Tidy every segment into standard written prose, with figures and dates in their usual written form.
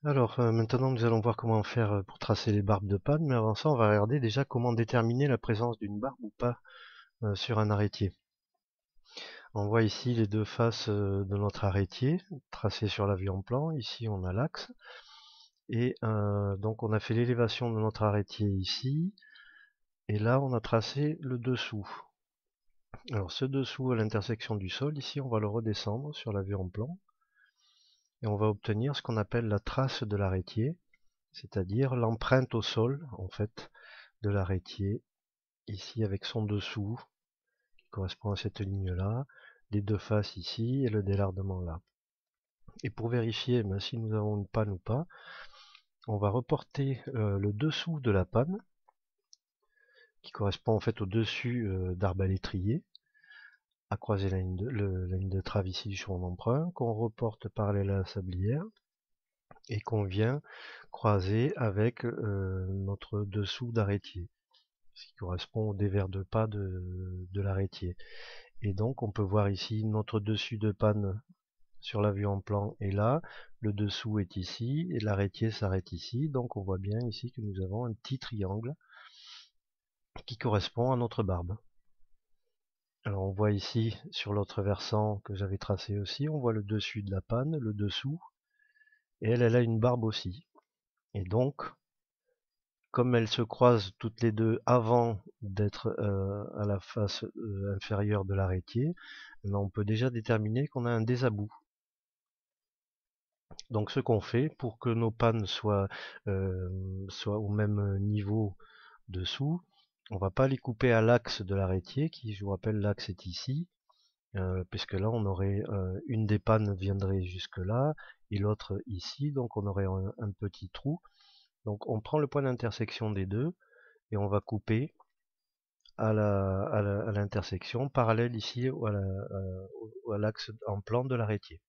Alors maintenant nous allons voir comment faire pour tracer les barbes de panne, mais avant ça on va regarder déjà comment déterminer la présence d'une barbe ou pas sur un arrêtier. On voit ici les deux faces de notre arrêtier tracées sur la vue en plan. Ici on a l'axe et donc on a fait l'élévation de notre arrêtier ici et là on a tracé le dessous. Alors ce dessous à l'intersection du sol, ici on va le redescendre sur la vue en plan et on va obtenir ce qu'on appelle la trace de l'arrêtier, c'est-à-dire l'empreinte au sol en fait de l'arrêtier, ici avec son dessous qui correspond à cette ligne-là, les deux faces ici et le délardement là. Et pour vérifier si nous avons une panne ou pas, on va reporter le dessous de la panne, qui correspond en fait au dessus d'arbalétrier, à croiser la ligne de trave ici du chemin d'emprunt, qu'on reporte parallèle à la sablière, et qu'on vient croiser avec notre dessous d'arrêtier, ce qui correspond au dévers de pas de l'arrêtier. Et donc on peut voir ici notre dessus de panne sur la vue en plan est là, le dessous est ici, et l'arrêtier s'arrête ici, donc on voit bien ici que nous avons un petit triangle qui correspond à notre barbe. Alors on voit ici sur l'autre versant que j'avais tracé aussi, on voit le dessus de la panne, le dessous, et elle a une barbe aussi. Et donc, comme elles se croisent toutes les deux avant d'être à la face inférieure de l'arrêtier, on peut déjà déterminer qu'on a un désabou. Donc ce qu'on fait pour que nos pannes soient au même niveau dessous, on va pas les couper à l'axe de l'arrêtier, qui, je vous rappelle, l'axe est ici, puisque là on aurait une des pannes viendrait jusque là et l'autre ici, donc on aurait un petit trou. Donc on prend le point d'intersection des deux et on va couper à l'intersection parallèle ici à l'axe en plan de l'arrêtier.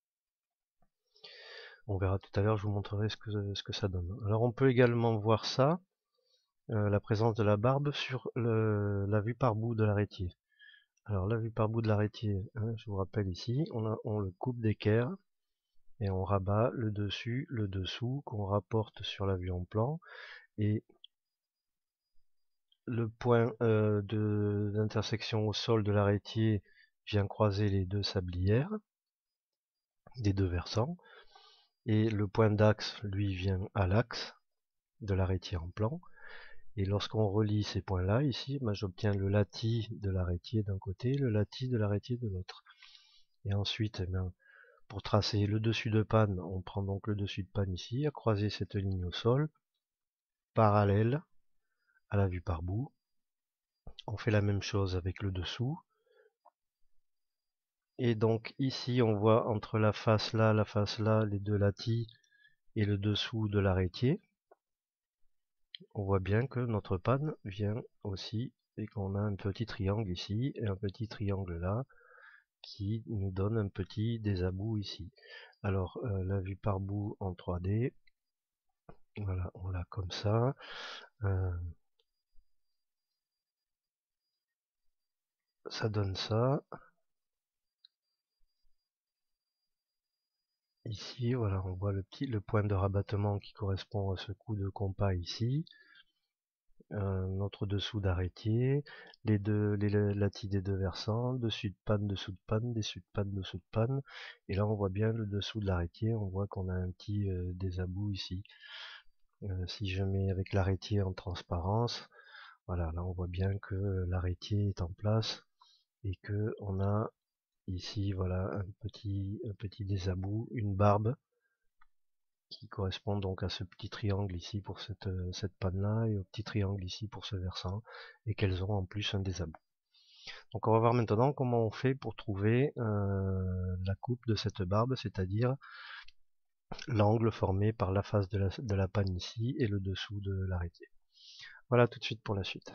On verra tout à l'heure, je vous montrerai ce que ça donne. Alors on peut également voir ça, la présence de la barbe sur la vue par bout de l'arrêtier. Alors la vue par bout de l'arrêtier, je vous rappelle ici, on le coupe d'équerre et on rabat le dessus, le dessous qu'on rapporte sur la vue en plan, et le point d'intersection au sol de l'arrêtier vient croiser les deux sablières des deux versants, et le point d'axe lui vient à l'axe de l'arrêtier en plan. Et lorsqu'on relie ces points-là, ici, j'obtiens le latis de l'arrêtier d'un côté, le latis de l'arrêtier de l'autre. Et ensuite, pour tracer le dessus de panne, on prend donc le dessus de panne ici, à croiser cette ligne au sol, parallèle à la vue par bout. On fait la même chose avec le dessous. Et donc ici, on voit entre la face là, les deux latis et le dessous de l'arrêtier. On voit bien que notre panne vient aussi et qu'on a un petit triangle ici et un petit triangle là qui nous donne un petit désabou ici. Alors la vue par bout en 3D, voilà, on l'a comme ça. Ça donne ça. Ici, voilà, on voit le point de rabattement qui correspond à ce coup de compas ici. Notre dessous d'arrêtier, les latis des deux versants, dessus de panne, dessous de panne, dessus de panne, dessous de panne. Et là, on voit bien le dessous de l'arrêtier, on voit qu'on a un petit désabou ici. Si je mets avec l'arrêtier en transparence, voilà, là on voit bien que l'arrêtier est en place et que on a ici, voilà, un petit désabou, une barbe qui correspond donc à ce petit triangle ici pour cette panne-là et au petit triangle ici pour ce versant, et qu'elles ont en plus un désabou. Donc on va voir maintenant comment on fait pour trouver la coupe de cette barbe, c'est-à-dire l'angle formé par la face de la panne ici et le dessous de l'arrêtier. Voilà tout de suite pour la suite.